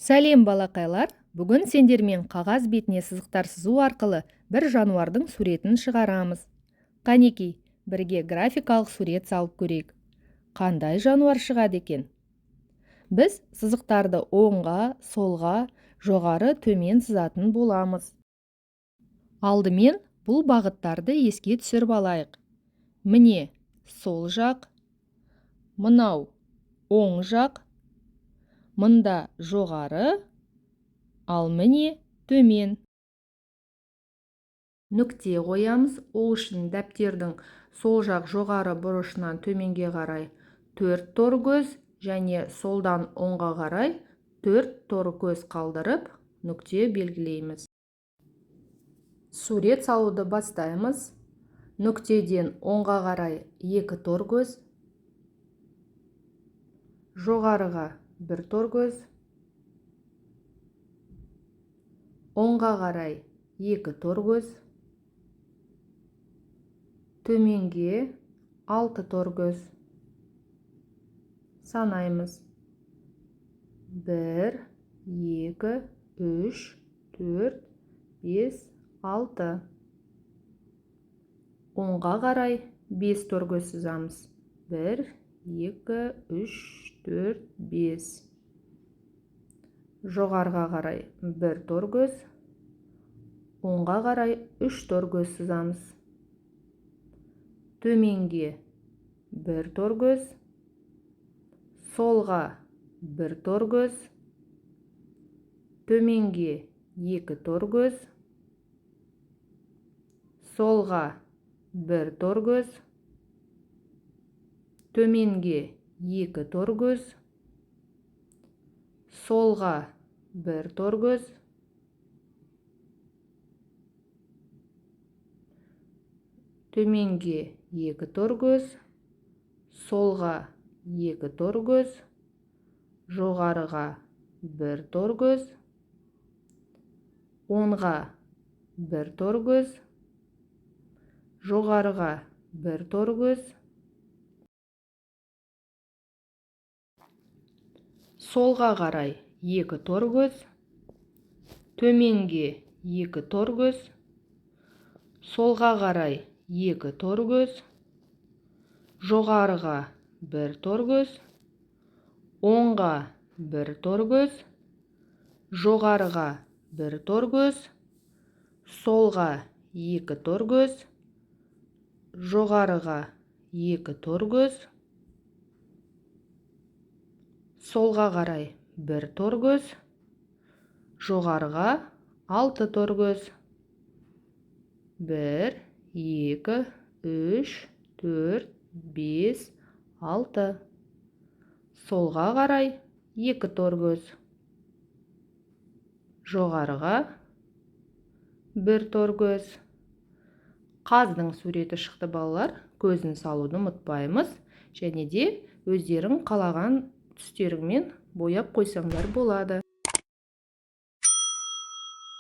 Сәлем балақайлар, бүгін сендермен қағаз бетіне сызықтар сызу арқылы бір жануардың суретін шығарамыз. Қанекей, бірге графикалық сурет салып көрейік. Қандай жануар шығады екен? Біз сызықтарды оңға, солға, жоғары, төмен сызатын боламыз. Алдымен бұл бағыттарды еске түсіріп алайық. Міне, сол жақ, мынау оң жақ, мында жоғары, ал міне төмен. Нүкте қоямыз. Ол үшін дәптердің сол жақ жоғары бұрышынан төменге қарай 4 тор көз және солдан оңға қарай 4 тор көз қалдырып, нүкте белгілейміз. Сурет салуды бастаймыз. Нүктеден оңға қарай 2 тор көз, жоғарыға 1 тор көз, оңға қарай 2 тор көз, төменге 6 тор көз. Санаймыз. 1, 2, 3, 4, 5, 6. Оңға қарай 5 тор көз сызамыз. 1, 2, 3, 4, 5. Жоғарыға қарай 1 тор көз, оңға қарай 3 тор көз сызамыз. Төменге 1 тор көз, солға 1 тор көз, төменге 2 тор көз, солға 1 тор көз, төменге 2 тор көз, солға 1 тор көз, төменге 2 тор көз, солға 2 тор көз, жоғарыға 1 тор көз, оңға 1 тор көз, жоғарыға 1 тор көз, солға қарай 2 тор көз, төменге 2 тор көз, солға қарай 2 тор көз, жоғарыға 1 тор көз, оңға 1 тор көз, жоғарыға 1 тор көз, солға 2 тор көз, жоғарыға 2 тор көз, солға қарай 1 тор көз, жоғарыға 6 тор көз. 1, 2, 3, 4, 5, 6. Солға қарай 2 тор көз, жоғарыға 1 тор көз. Қаздың суреті шықты балалар. Көзін салуды ұмытпаймыз. Және де өздерің қалаған түстеріңмен бояп қойсаңдар болады.